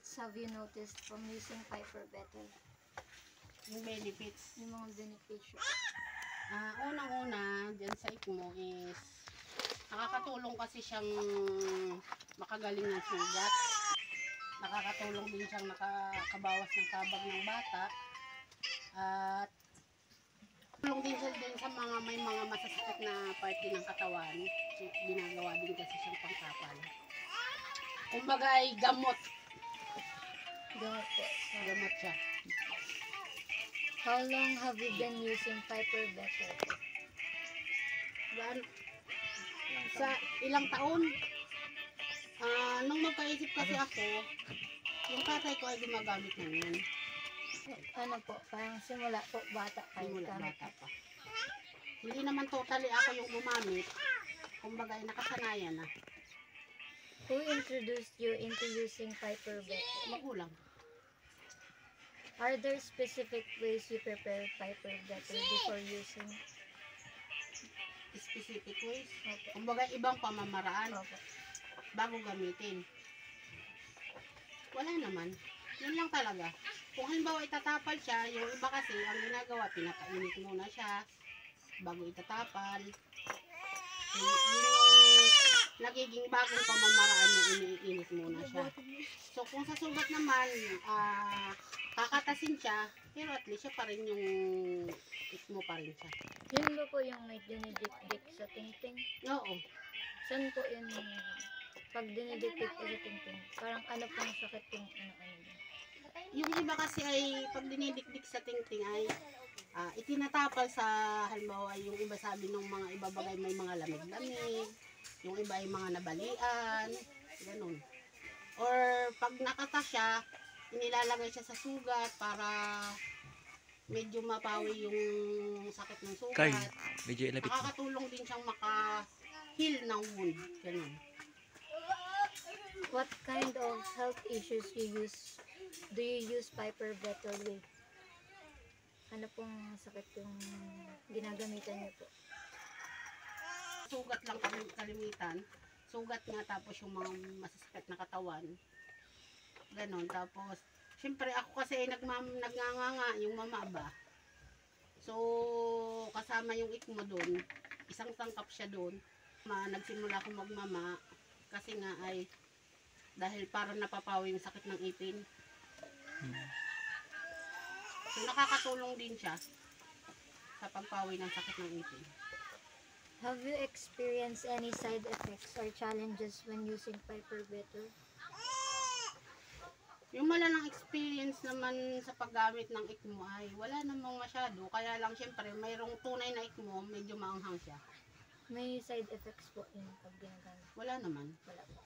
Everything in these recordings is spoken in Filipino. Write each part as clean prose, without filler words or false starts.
benefits have you noticed from using Piper Better? Yung benefits. Yung mga benepisyo. Unang-una, dyan sa ICMO is nakakatulong kasi siyang makagaling ng sugat. Nakakatulong din siyang nakakabawas ng kabag ng bata. At tulong din siya din sa mga may mga masasakit na parte ng katawan. Ginagawa din kasi siyang pangkapal. Kumbaga ay gamot. Gamot po. Gamot siya. How long have you been using Piper Better? Sa ilang taon, nung magkaisip kasi ako, yung tatay ko ay gumagamit na yan. Ano po, parang simula po, bata kayo. Simula bata pa. Hindi naman totally ako yung gumamit. Kumbaga ay nakasanayan na. Who introduced you into using Piper Better? Magulang. Are there specific ways you prepare Piper Better before using? Specific ways. Okay. Kumbaga ibang pamamaraan Okay. bago gamitin. Wala naman. Yun lang talaga. Kung halimbawa itatapal siya, yung iba kasi ang ginagawa, pinakainit muna siya bago itatapal. Yung nagiging bagong pamamaraan yung iniinit muna siya. So kung sa sugat naman, kakatasin siya, pero at least siya pa rin yung ICMO pa rin siya. Yun ba po yung may dinidikdik sa tingting? Oo. Saan po yun pag dinidikdik ko sa tingting? Parang ano pong sakit yung ano-ano din? Yung iba kasi ay pag dinidikdik sa tingting ay itinatapal sa halimbawa yung iba sabi ng mga ibabagay may mga lamig-lamig, yung iba ay mga nabalian, ganun. Or pag nakata siya, inilalagay siya sa sugat para medyo mapawi yung sakit ng sugat. Medyo ilapit. Nakakatulong din siyang maka-heal ng wound, ganun. What kind of health issues do you use Piper Better with? Ano pong sakit yung ginagamitan niyo po? Sugat lang kalimitan. Sugat nga tapos yung mga masasakit na katawan. Ganon. Tapos, syempre ako kasi ay nagnganganga yung mama ba. So, kasama yung ICMO doon. Isang tangkap siya doon. Nagsimula akong magmama kasi nga ay dahil parang napapawi yung sakit ng ipin. So, nakakatulong din siya sa pagpawi ng sakit ng ipin. Have you experienced any side effects or challenges when using Piper Better? Yung malalang experience naman sa paggamit ng ICMO ay wala namang masyado. Kaya lang syempre mayroong tunay na ICMO, medyo maanghang siya. May side effects po yun pag ginagamit? Wala naman. Wala po.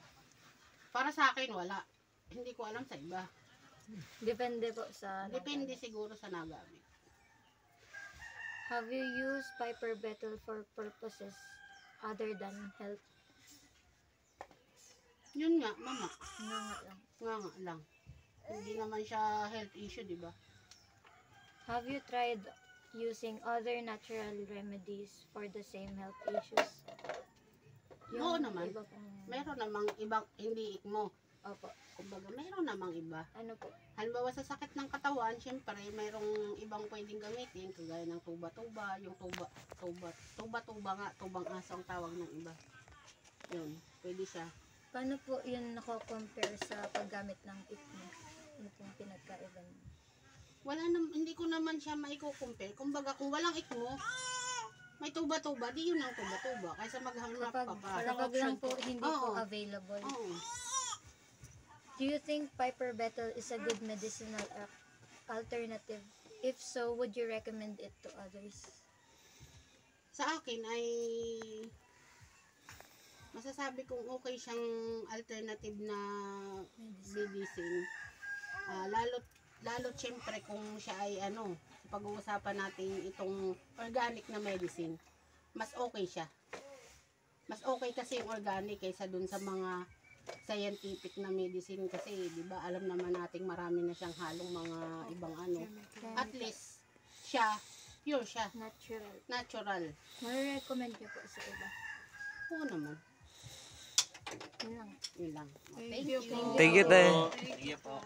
Para sa akin wala. Hindi ko alam sa iba. Depende po sa... Depende siguro sa nagamit. Have you used Piper Better for purposes other than health? Yun nga, mama. Nga lang. Nga lang. Hindi naman siya health issue, di ba? Have you tried using other natural remedies for the same health issues? Oo naman. Iba pong... Meron namang ibang hindi ICMO. Opo. Kumbaga, meron namang iba. Ano po? Halimbawa sa sakit ng katawan, syempre mayroong ibang pwedeng gamitin, kagaya ng tuba-tuba, yung tuba-tuba nga, tubang asang tawag ng iba. Yun, pwede siya. Paano po yun nako-compare sa paggamit ng ICMO? Ano pong pinagkaiba niyo? Hindi ko naman siya maiko-compare. Kumbaga, kung walang ICMO, may tuba-tuba, di yun ang tuba-tuba. Kaysa maghanap Kapag pa pa. kapag lang po hindi po Oo. available. Oo. Do you think Piper Better is a good medicinal alternative? If so, would you recommend it to others? Sa akin ay masasabi kong okay siyang alternative na medicine. Lalo syempre kung siya ay pag-uusapan natin itong organic na medicine, mas okay siya. Mas okay kasi yung organic kaysa dun sa mga scientific na medicine kasi, di ba, alam naman nating marami na siyang halong mga ibang At least, siya, pure siya. Natural. Natural. Nare-recommend niyo po sa iba? Oo naman. Yun lang. Yun lang. Thank you, tayo. Sige po.